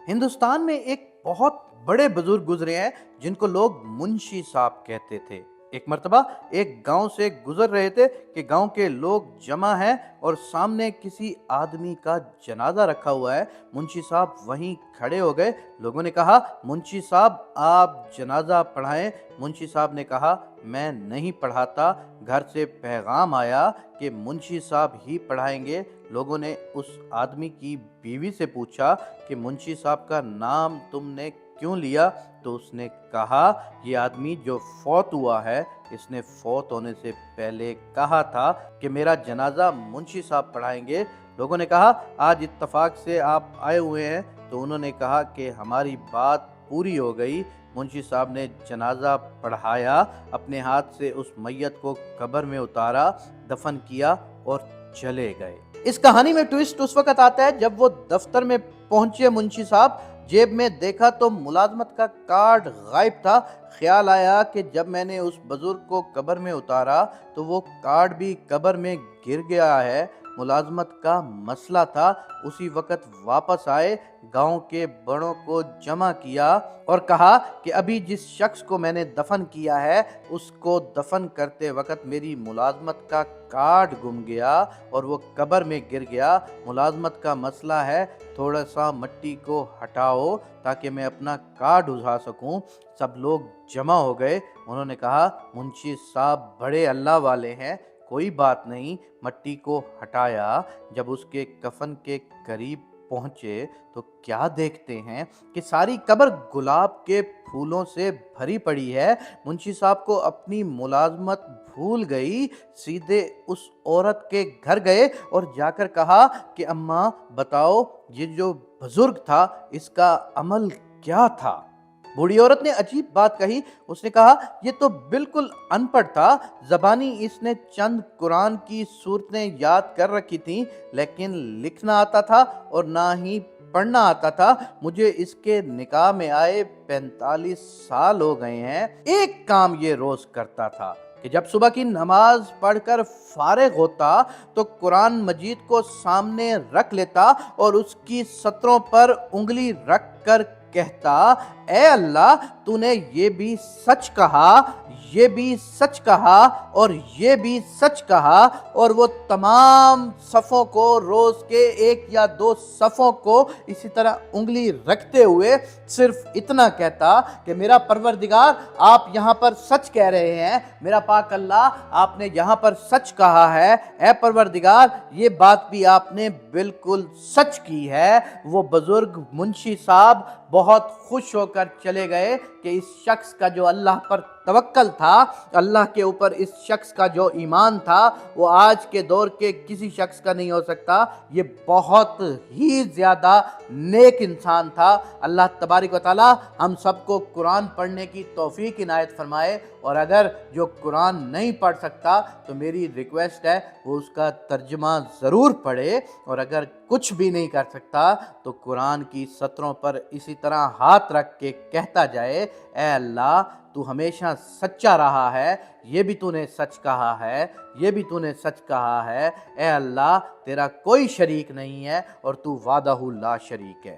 ہندوستان میں ایک بہت بڑے بزرگ گزرے ہیں جن کو لوگ منشی صاحب کہتے تھے۔ ایک مرتبہ ایک گاؤں سے گزر رہے تھے کہ گاؤں کے لوگ جمع ہیں اور سامنے کسی آدمی کا جنازہ رکھا ہوا ہے۔ منشی صاحب وہیں کھڑے ہو گئے۔ لوگوں نے کہا منشی صاحب آپ جنازہ پڑھائیں۔ منشی صاحب نے کہا میں نہیں پڑھاتا، گھر سے پیغام آیا کہ منشی صاحب ہی پڑھائیں گے۔ لوگوں نے اس آدمی کی بیوی سے پوچھا کہ منشی صاحب کا نام تم نے کیوں لیا؟ تو اس نے کہا یہ آدمی جو فوت ہوا ہے اس نے فوت ہونے سے پہلے کہا تھا کہ میرا جنازہ منشی صاحب پڑھائیں گے۔ لوگوں نے کہا آج اتفاق سے آپ آئے ہوئے ہیں، تو انہوں نے کہا کہ ہماری بات پوری ہو گئی۔ منشی صاحب نے جنازہ پڑھایا، اپنے ہاتھ سے اس میت کو قبر میں اتارا، دفن کیا اور چلے گئے۔ اس کہانی میں ٹویسٹ اس وقت آتا ہے جب وہ دفتر میں پہنچے منشی صاحب، جیب میں دیکھا تو ملازمت کا کارڈ غائب تھا۔ خیال آیا کہ جب میں نے اس بزرگ کو قبر میں اتارا تو وہ کارڈ بھی قبر میں گر گیا ہے، ملازمت کا مسئلہ تھا۔ اسی وقت واپس آئے، گاؤں کے بڑوں کو جمع کیا اور کہا کہ ابھی جس شخص کو میں نے دفن کیا ہے اس کو دفن کرتے وقت میری ملازمت کا کارڈ گم گیا اور وہ قبر میں گر گیا۔ ملازمت کا مسئلہ ہے، تھوڑا سا مٹی کو ہٹاؤ تاکہ میں اپنا کارڈ اٹھا سکوں۔ سب لوگ جمع ہو گئے۔ انہوں نے کہا منشی صاحب بڑے اللہ والے ہیں، کوئی بات نہیں۔ مٹی کو ہٹایا، جب اس کے کفن کے قریب پہنچے تو کیا دیکھتے ہیں کہ ساری قبر گلاب کے پھولوں سے بھری پڑی ہے۔ منشی صاحب کو اپنی ملازمت بھول گئی، سیدھے اس عورت کے گھر گئے اور جا کر کہا کہ اماں بتاؤ یہ جو بزرگ تھا اس کا عمل کیا تھا؟ بوڑھی عورت نے عجیب بات کہی۔ اس نے کہا یہ تو بالکل ان پڑھ تھا، زبانی اس نے چند قرآن کی صورتیں یاد کر رکھی تھیں، لیکن لکھنا آتا تھا اور نہ ہی پڑھنا آتا تھا۔ مجھے اس کے نکاح میں آئے 45 سال ہو گئے ہیں۔ ایک کام یہ روز کرتا تھا کہ جب صبح کی نماز پڑھ کر فارغ ہوتا تو قرآن مجید کو سامنے رکھ لیتا اور اس کی سطروں پر انگلی رکھ کر کہتا اے اللہ تو نے یہ بھی سچ کہا، یہ بھی سچ کہا اور یہ بھی سچ کہا، اور وہ تمام صفوں کو روز کے 1 یا 2 صفوں کو اسی طرح انگلی رکھتے ہوئے صرف اتنا کہتا کہ میرا پروردگار آپ یہاں پر سچ کہہ رہے ہیں، میرا پاک اللہ آپ نے یہاں پر سچ کہا ہے، اے پروردگار یہ بات بھی آپ نے بالکل سچ کی ہے۔ وہ بزرگ منشی صاحب بہت خوش ہو کر چلے گئے کہ اس شخص کا جو اللہ پر توکل تھا، اللہ کے اوپر اس شخص کا جو ایمان تھا وہ آج کے دور کے کسی شخص کا نہیں ہو سکتا۔ یہ بہت ہی زیادہ نیک انسان تھا۔ اللہ تبارک و تعالی ہم سب کو قرآن پڑھنے کی توفیق عنایت فرمائے، اور اگر جو قرآن نہیں پڑھ سکتا تو میری ریکویسٹ ہے وہ اس کا ترجمہ ضرور پڑھے، اور اگر کچھ بھی نہیں کر سکتا تو قرآن کی سطروں پر اسی طرح ہاتھ رکھ کے کہتا جائے اے اللہ تو ہمیشہ سچا رہا ہے، یہ بھی تو نے سچ کہا ہے، یہ بھی تو نے سچ کہا ہے، اے اللہ تیرا کوئی شریک نہیں ہے اور تو وحدہ لا شریک ہے۔